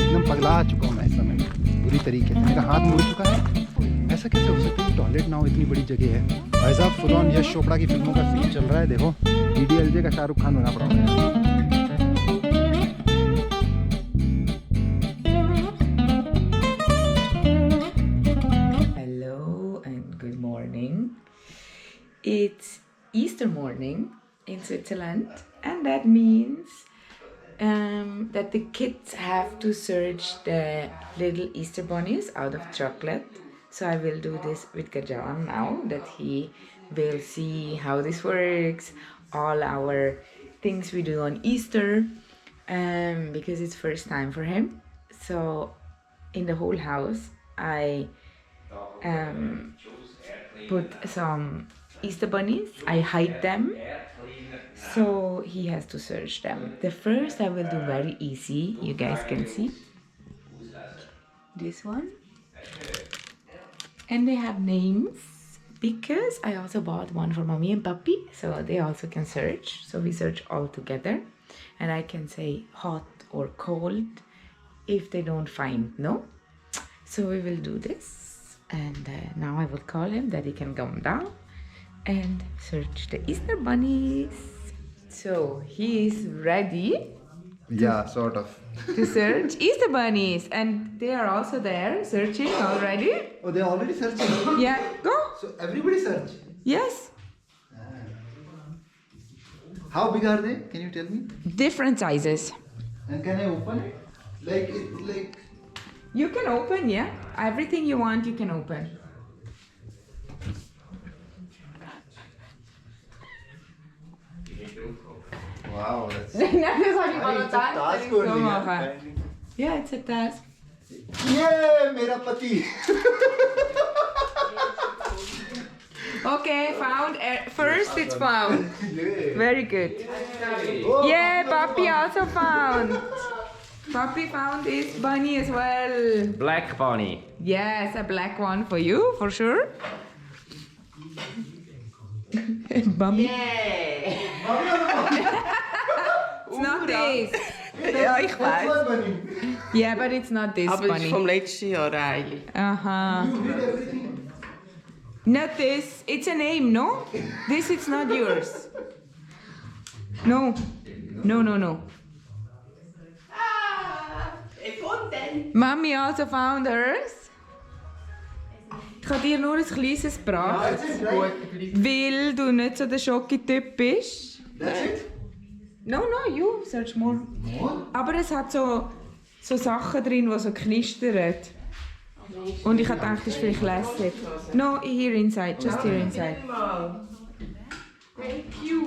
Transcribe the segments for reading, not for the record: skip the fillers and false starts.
एकदम पगला चुका हूँ मैं इस समय पूरी तरीके से। मेरा हाथ मुड़ चुका है। ऐसा कैसे हो सकता है टॉयलेट ना हो, इतनी बड़ी जगह है। भाई साहब फुल ऑन यश चोपड़ा की फिल्मों का सीन चल रहा है। देखो DDLJ का शाहरुख खान बना पड़ा है। Hello and good morning. It's Easter morning in Switzerland, and that means that the kids have to search the little Easter bunnies out of chocolate. So I will do this with Gajan now, that he will see how this works, all our things we do on Easter, because it's first time for him. So in the whole house I put some Easter bunnies. I hide them, so he has to search them. The first I will do very easy. You guys can see this one, and they have names because I also bought one for mommy and puppy, so they also can search. So we search all together, and I can say hot or cold if they don't find no. So we will do this, and now I will call him that he can come down and search the Easter bunnies. So he is ready Yeah, sort of. to search Easter bunnies, and they are also there searching already. Oh, they're already searching. Yeah, go. So everybody search. Yes, How big are they? Can you tell me? different sizes. And can I open it? Like. You can open, yeah. Everything you want, you can open. Wow, that's. Nee, dat zou ik wel It's a task zo only, maken. Yeah, it's a task. Yeah, मेरा पति. Okay, found. First, it's found. Yeah. Very good. Oh, Yeah, Papi also found. Papi found his bunny as well. Black bunny. Yes, a black one for you, for sure. Bummy. It's not this. Ja, ich weiß. One bunny. Yeah, but it's not this Aber es ist vom bunny. letzten Jahr eigentlich. Uh-huh. You did everything. Not this. It's a name, no? This is not yours. No. No, no, no. Mami also found hers. Ich habe dir nur ein kleines gebracht, weil du nicht so der Schoki-Typ bist. That's it. No, no, you search more. More? Aber es hat so Sachen drin, die so knistern. Und ich habe gedacht, das ist vielleicht lässig. No, here inside, just here inside.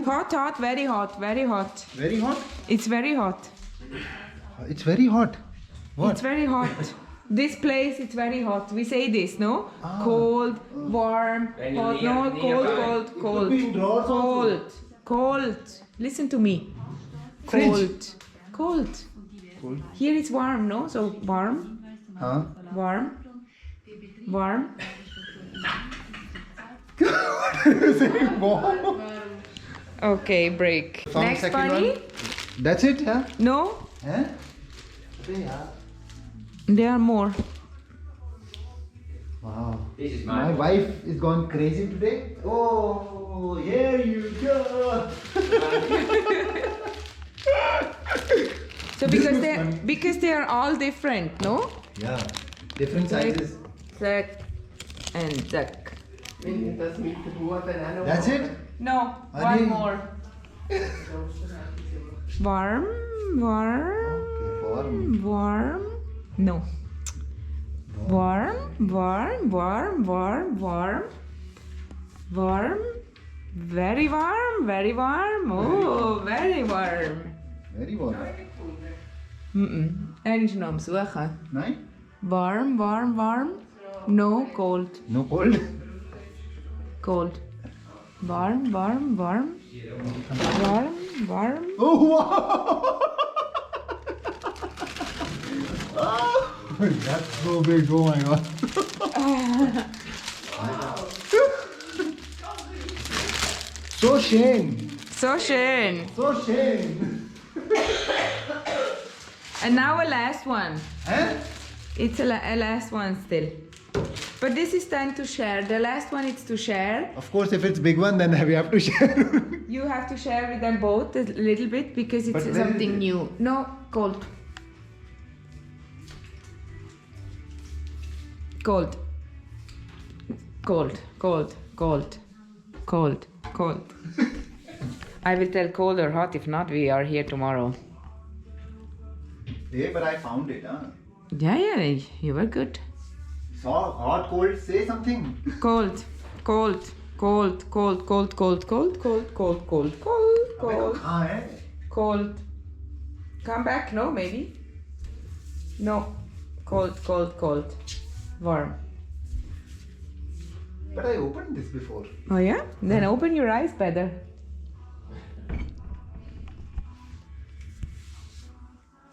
Hot, hot, very hot, very hot. Very hot. It's very hot. It's very hot. What? It's very hot. This place, it's very hot. We say this, no? Cold, warm, hot, no, cold, cold, be in drawers cold, also. cold. Listen to me. Fridge. Cold. Cold. Here it's warm, no? So warm, Huh? warm, warm. Okay, break. Found Next second bunny? one. That's it, yeah? No, Huh? Yeah. there are more. Wow. This is My mine. wife is gone crazy today. Oh, here you go. So because they are all different, no? Yeah. Different sizes. Duck and duck. Das mit den Buben auch noch. That's it? No, Adi. one more. Warm, warm, Okay, warm. warm. No. Warm, warm, warm, warm, warm. Warm. Very warm, very warm. Oh, very warm. Very warm. Er is nog am Suchen. Nein? Warm, warm, warm. No, cold. No cold? Cold. Warm, warm, warm. Warm, warm. Oh, wow! Oh, that's so big. Oh my god. So schön. So schön. So schön. And now a last one. Huh? It's a last one still. But this is time to share. The last one is to share. Of course, if it's big one, then we have to share. You have to share with them both a little bit because it's But where is something it? new. No, cold. Cold. Cold, cold, cold, cold, cold. I will tell cold or hot. If not, we are here tomorrow. Yeah, but I found it, huh? Yeah, you were good. Saw hot, cold, say something. Cold, cold, cold, cold, cold, cold, cold, cold, cold, cold, cold, cold, कहाँ है? cold. Come back? No, maybe. No. Cold, cold, cold. Warm. But I opened this before. Oh yeah? Then open your eyes better.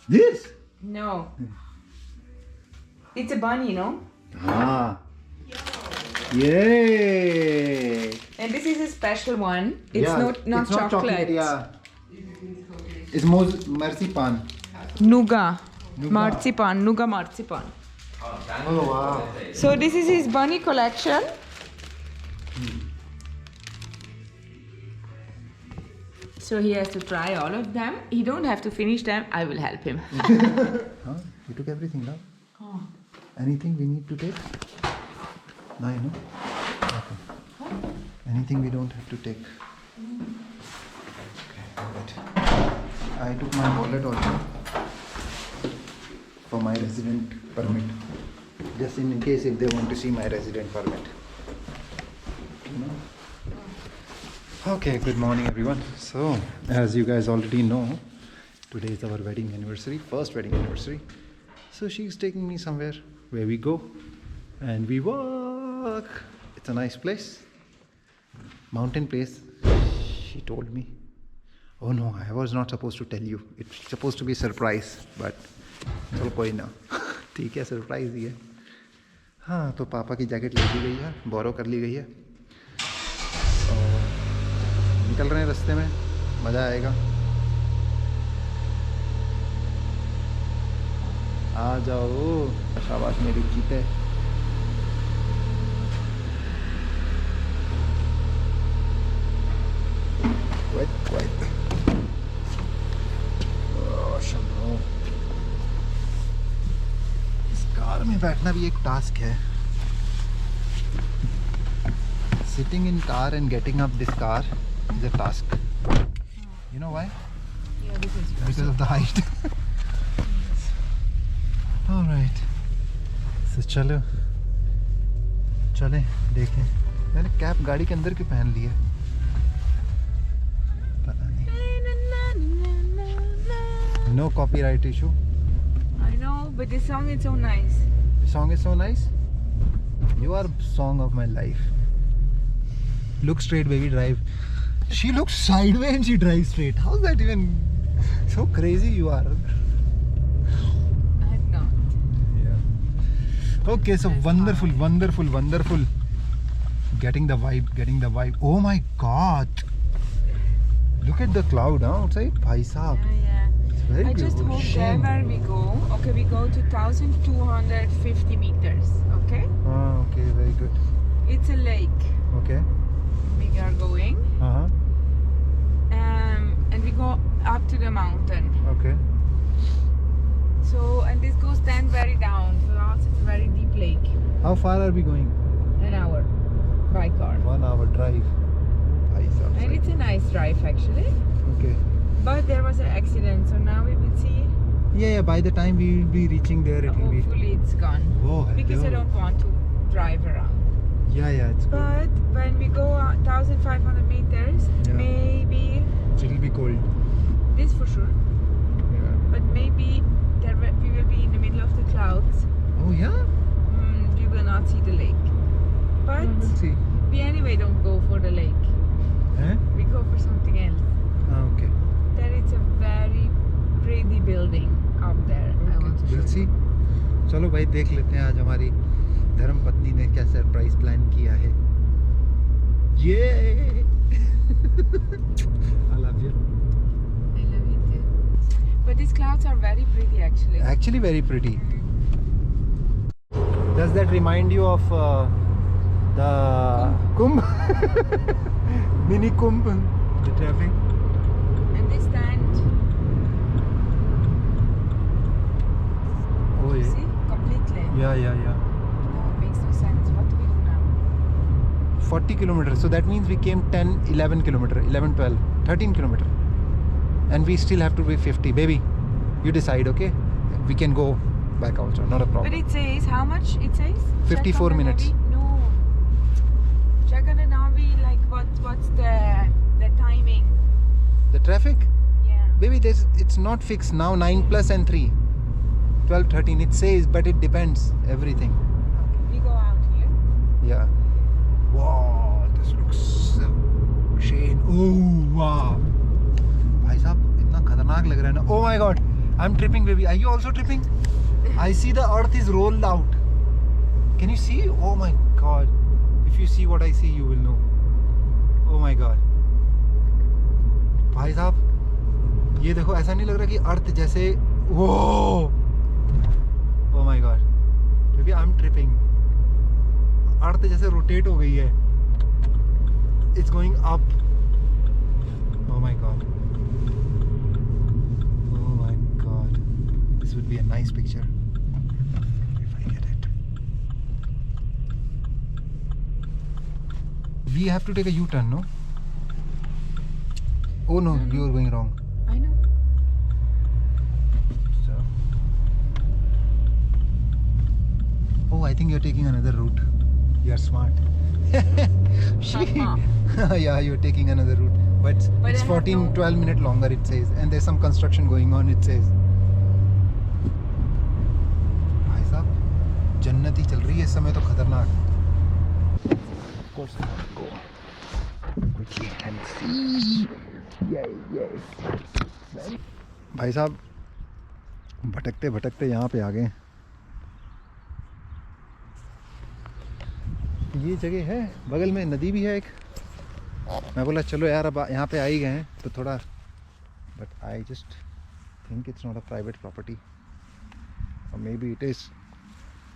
This? No. It's a bunny, no? Ah. Yay! And this is a special one. It's Yeah, not it's not chocolate. Yeah. It's marzipan. Nougat. Nougat. Marzipan. Nougat marzipan. Oh wow. So this is his bunny collection. So he has to try all of them. He don't have to finish them. I will help him. Huh? You took everything now? Oh. Anything we need to take? No, you know? Okay. Anything we don't have to take? Okay, alright. I took my wallet also for my resident permit. Just in case if they want to see my resident permit. You know? Okay, good morning everyone. So, as you guys already know, today is our wedding anniversary, first wedding anniversary. So she's taking me somewhere where we go and we walk. It's a nice place, mountain place. She told me. Oh no, I was not supposed to tell you. It's supposed to be a surprise, but चलो कोई ना, ठीक है, surprise ही है. हाँ, तो पापा की जैकेट ले ली गई है, बोरो कर ली गई है. निकल रहे हैं रास्ते में, मज़ा आएगा. आ जाओ, शाबाश मेरी जीते. Quite. Oh, शम्भो. इस कार में बैठना भी एक टास्क है. Sitting in car and getting up this car is a task. You know why? Yeah, this is Because of the height. All right. So चलो, चलें देखें. मैंने कैप गाड़ी के अंदर क्यों पहन ली है? पता नहीं. No copyright issue. I know, but this song is so nice. The song is so nice. You are song of my life. Look straight, baby, drive. She looks sideways and she drives straight. How's that even? So crazy you are. I'm not. Yeah. Okay, so wonderful. Getting the vibe. Oh my God. Look at the cloud outside. Bhai Sahab. Yeah. It's very I just beautiful. hope there where we go. Okay, we go to 1,250 meters. Okay? Ah, okay, very good. It's a lake. Okay. We are going. Uh-huh. And we go up to the mountain. Okay. So, and this goes then very down. So also it's a very deep lake. How far are we going? An hour by car. 1 hour drive. Bhai Sahab. And it's a nice drive actually. Okay. But there was an accident, so now we will see. Yeah, by the time we will be reaching there, it will be. Hopefully it's gone. Oh, Because I hello. don't want to drive around. Yeah, it's good. But when we go 1,500 meters, Yeah. maybe It will be cold. this for sure. Yeah. But maybe we will be in the middle of the clouds. Oh yeah? We will not see the lake. But We'll see. we anyway don't go for the lake. Eh? We go for something else. Ah, okay. There is a very pretty building up there. I want to We'll show see. you. चलो भाई देख लेते हैं आज हमारी धर्म पत्नी ने क्या सरप्राइज प्लान किया है. ये I love you. I love it too. But these clouds are very pretty actually. Actually very pretty. Does that remind you of the Kumbh? Mini Kumbh, the traffic. And they stand, Oh yeah. see, completely. Yeah. No, it makes no sense. What do we do now? 40 kilometers. So that means we came 10, 11 kilometer, 11, 12, 13 kilometer. And we still have to be 50. Baby, you decide, okay? We can go back also, not a problem. But it says how much? It says 54 Check on the minutes. Navi. No. Check on the Navi. Like what's the timing? The traffic? Yeah. Baby, it's not fixed now, 9 plus and 3. 12, 13, it says, but it depends, everything. Okay. We go out here. Yeah. Wow, this looks so shade. Oh, wow. भाई साहब इतना खतरनाक लग रहा है ना. Oh my god, I'm tripping, baby. Are you also tripping? I see the earth is rolled out. Can you see? Oh my god. If you see what I see, you will know. Oh my god. भाई साहब ये देखो, ऐसा नहीं लग रहा कि अर्थ जैसे वो. Oh my god. Baby, I'm tripping. अर्थ जैसे रोटेट हो गई है. It's going up. Oh my god. Oh my god. This would be a nice picture if I get it. We have to take a U-turn, no? Oh no, you are going wrong. I know. So. Oh, I think you're taking another route. You are smart. Yeah, you're taking another route. But But it's I have 14, no- 12 minutes longer, it says. And there's some construction going on, it says. भाई साहब जन्नत ही चल रही है इस समय तो खतरनाक. Of course not go quickly and see. Yay. भाई साहब भटकते भटकते यहाँ पे आ गए. ये जगह है, बगल में नदी भी है एक. मैं बोला चलो यार अब यहाँ पे आ ही गए हैं तो थोड़ा, but I just think it's not a private property और मे बी इट इज़,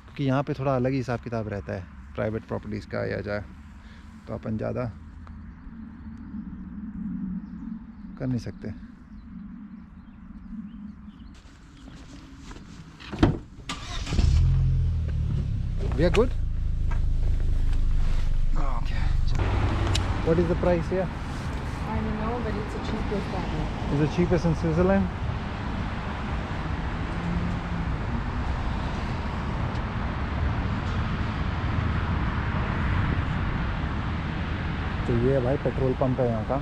क्योंकि यहाँ पे थोड़ा अलग ही हिसाब किताब रहता है प्राइवेट प्रॉपर्टीज़ का या जाए तो अपन ज़्यादा कर नहीं सकते. We are good? Okay. What is the price here? I don't know, but it's the cheapest one. Is it cheapest in Switzerland? तो ये है भाई पेट्रोल पंप है यहाँ का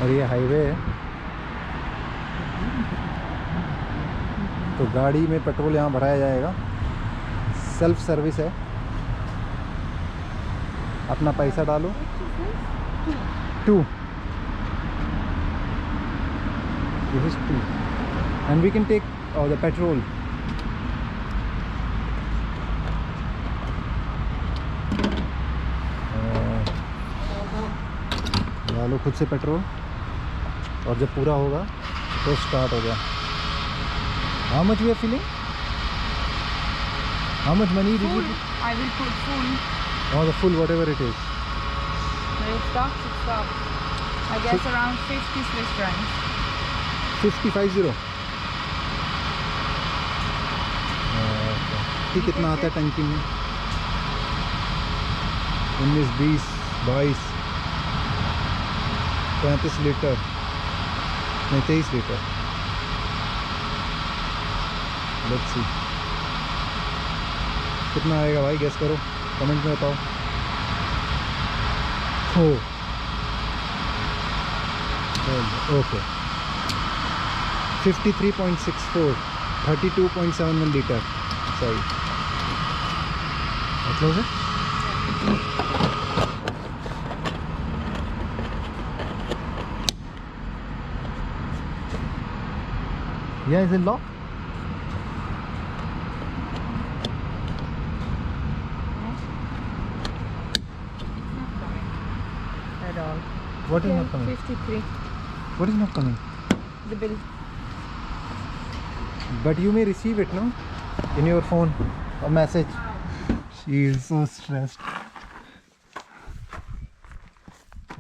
और ये हाईवे है. तो गाड़ी में पेट्रोल यहाँ भराया जाएगा. सेल्फ सर्विस है. अपना पैसा डालो. 2. This is 2. And we can take the petrol. डालो खुद से पेट्रोल और जब पूरा होगा तो स्टार्ट हो गया. How much we are filling? How much money did you Full. put? I will put full. Oh, the full, whatever it is. When it stops, it stops. I guess around 50 Swiss francs. 50. ठीक कितना आता है टंकी में? 19, 20, 22, 35 litre नहीं 23 litre. Let's see कितना आएगा भाई, गेस करो, कमेंट में बताओ. Okay 53.64, 32.71 litre. सही. क्लोज है. Yeah, is it locked? At all. What is not coming? 53. What is not coming? The bill. But you may receive it, no? In your phone, a message. She is so stressed.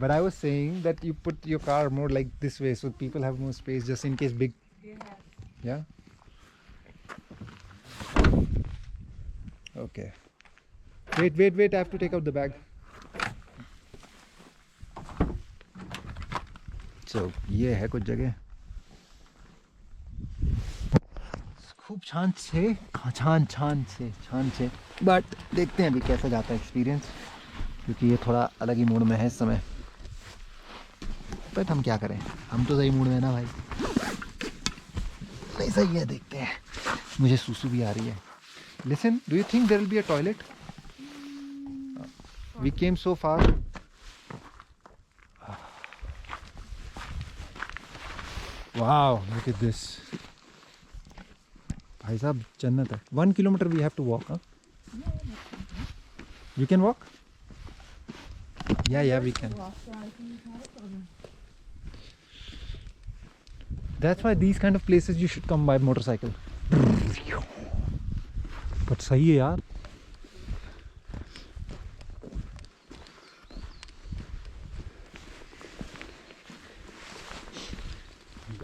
But I was saying that you put your car more like this way so people have more space just in case big. Yeah? Okay. Wait. I have to take out the bag. So, ये है कुछ जगह. खूब छान से but देखते हैं अभी कैसा जाता है एक्सपीरियंस, क्योंकि ये थोड़ा अलग ही मूड में है इस समय. बट हम क्या करें, हम तो सही मूड में ना भाई. नहीं सही है, देखते हैं. मुझे सुसु भी आ रही है. Listen, do you think there will be a toilet? We came so far. Wow, look at this. भाई साहब जन्नत है. 1 kilometre we have to walk. You can walk? Yeah we can. That's why these kind of places you should come by motorcycle. But सही है यार.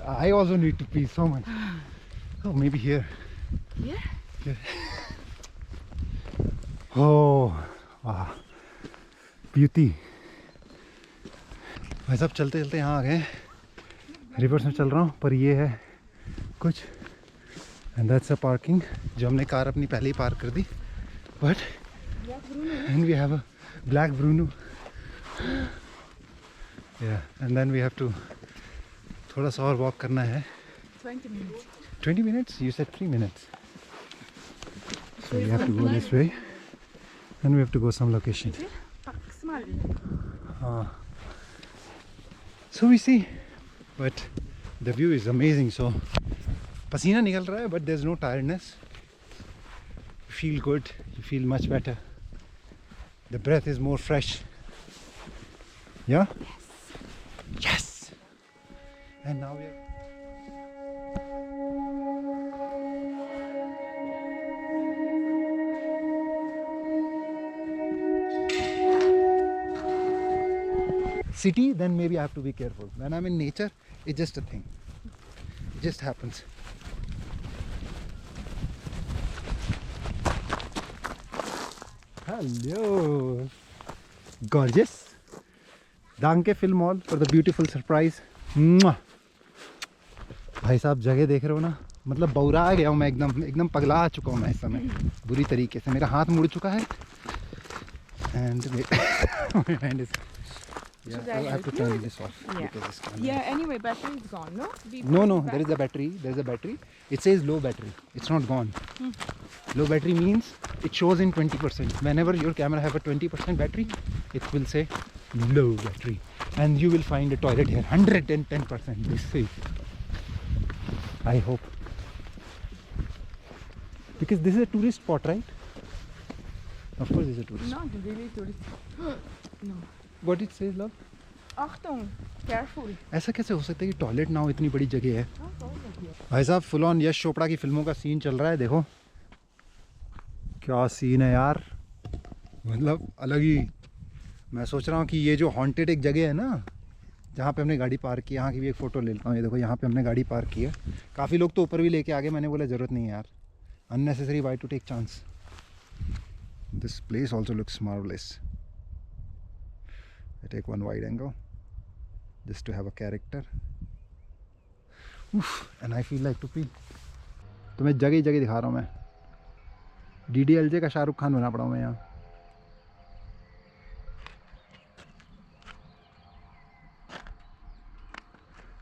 I also need to pee so much. Oh, maybe here. Yeah. Oh, wow. Beauty. भाई साहब चलते चलते यहाँ आ गए. Reverse में चल रहा हूँ, पर ये है कुछ. एंड दैट्स अ पार्किंग, जो हमने कार अपनी पहले ही पार्क कर दी. But and we have a black Bruno. Yeah and then we have to थोड़ा सा और वॉक करना है. 20 minutes. 20 minutes? You said 3 minutes. So we have to go this way. Then we have to go some location. So we see. But the view is amazing. So पसीना निकल रहा है, but there's no tiredness. You feel good. You feel much better. The breath is more fresh. Yeah? Yes! And now we are... City, then maybe I have to be careful. When I'm in nature, it's just a thing. It just happens. Hello. Gorgeous. Danke Film Mall for the beautiful surprise. Mwah. भाई साहब जगह देख रहे हो ना, मतलब बौरा गया हूँ मैं, एकदम पगला चुका हूँ मैं इस समय बुरी तरीके से. मेरा हाथ मुड़ चुका है. And my hand is... Yeah, Should so I I have to help turn you? this off. Yeah. Because it's kind of... Yeah, anyway, battery is gone, no? No, there is a battery. There's a battery. It says low battery. It's not gone. Low battery means it shows in 20%. Whenever your camera have a 20% battery, it will say low battery. And you will find a toilet here. 110%. This safe. I hope. Because this is a tourist spot, right? Of course it's a tourist spot. Not really tourist. No. What it says, love? Achtung, careful. ऐसा कैसे हो सकता है कि toilet ना हो, इतनी बड़ी जगह है. भाई साहब फुल ऑन यश चोपड़ा की फिल्मों का सीन चल रहा है. देखो क्या सीन है यार, मतलब अलग ही. मैं सोच रहा हूँ कि ये जो हॉन्टेड एक जगह है ना, जहाँ पे हमने गाड़ी पार्क की, यहाँ की भी एक फ़ोटो ले लेता हूँ. ये देखो यहाँ पे हमने गाड़ी पार्क की है. काफ़ी लोग तो ऊपर भी लेके आ गए. मैंने बोला ज़रूरत नहीं है यार, unnecessary why to take chance. This place also looks marvellous. I take one wide angle just to have a character. Oof, and I feel like to pee. तो मैं जगह जगह दिखा रहा हूँ. मैं DDLJ का शाहरुख खान बना पड़ा हूँ मैं यहाँ.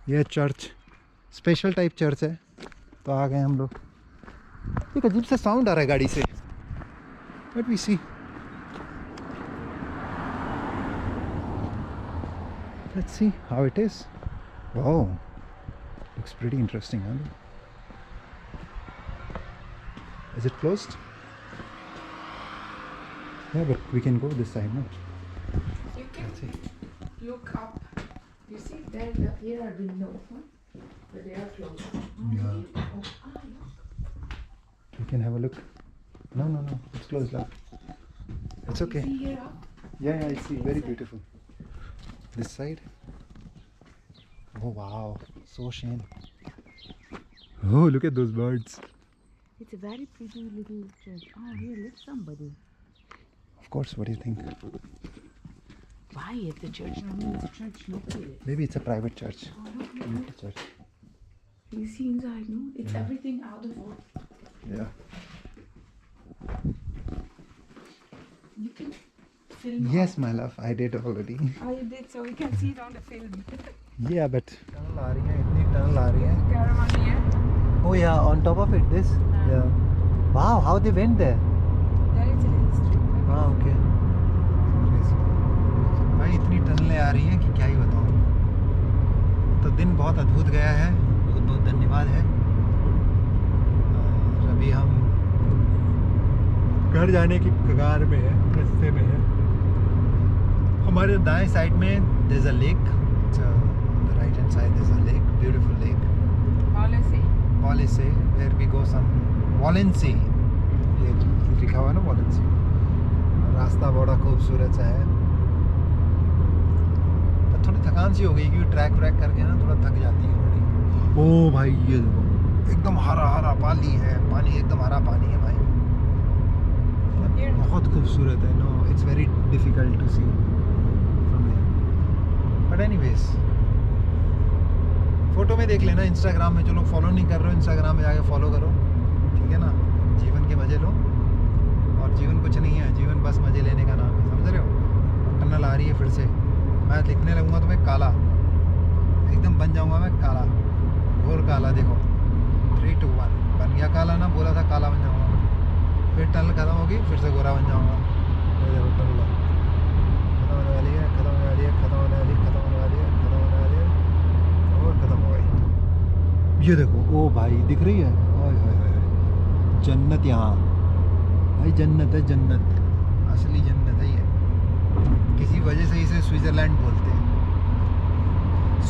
यह चर्च स्पेशल टाइप चर्च है. तो आ गए हम लोग. एक अजीब सा साउंड आ रहा है गाड़ी से. But we see. Let's see how it is. Wow, looks pretty interesting, huh? Is it closed? Yeah, but we can go this side, no? You can Let's see. look up You see, here are windows, huh? But they are closed. Yeah. You can have a look. No, it's closed, love. It's okay. See here up? Yeah, I see. Very beautiful. This side. Oh wow, so shine. Oh, look at those birds. It's a very pretty little church. Oh, here lives somebody. Of course, what do you think? Why if the church normally is a church located? Maybe it's a private church. Little church. You see inside, no? It's everything out of wood. Yeah. You can film. Yes, my love, I did already. Oh, you did, so we can see it on the film. Yeah, but tunnel aa rahi hai, itni tunnel aa rahi hai. Caravan here. Oh yeah, on top of it, this. Yeah. Wow, how they went there? There is a little strip. हाँ okay भाई इतनी टनलें आ रही हैं कि क्या ही बताऊँ तो दिन बहुत अद्भुत गया है बहुत बहुत धन्यवाद है और अभी हम घर जाने की कगार में है रास्ते में है हमारे दाएं साइड में there is a lake the right hand side there is a lake beautiful lake Walensee where we go some Walensee ये लिखा हुआ है ना Walensee रास्ता बड़ा खूबसूरत सा है पर थोड़ी थकान सी हो गई क्योंकि ट्रैक करके ना थोड़ा थक जाती है बॉडी ओ भाई ये देखो एकदम हरा हरा पानी है एकदम हरा पानी है भाई बहुत खूबसूरत है no it's very difficult to see from here but anyways photo में देख लेना इंस्टाग्राम में जो लोग फॉलो नहीं कर रहे हो इंस्टाग्राम में जाके फॉलो करो ठीक है ना जीवन के मज़े लो और जीवन कुछ नहीं है जीवन बस मज़े लेने का नाम है समझ रहे हो टनल आ रही है फिर से मैं लिखने लगूंगा तो मैं काला एकदम बन जाऊंगा मैं काला घोर काला देखो 3, 2, 1 बन गया काला ना बोला था काला बन जाऊंगा फिर टनल खत्म होगी फिर से गोरा बन जाऊंगा टनल खत्म होने वाली है खत्म होने वाली है खत्म होने वाली खत्म होने वाली है खत्म होने वाली है और खत्म हो गई ये देखो ओ भाई दिख रही है ओए होए होए जन्नत यहाँ भाई जन्नत है जन्नत असली जन्नत है ये किसी वजह से इसे स्विट्जरलैंड बोलते हैं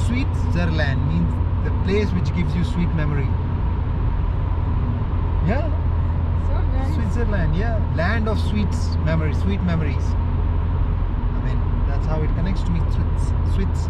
Switzerland means the place which gives you sweet memory या So nice. Switzerland yeah land of sweet memories I mean that's how it connects to me Swiss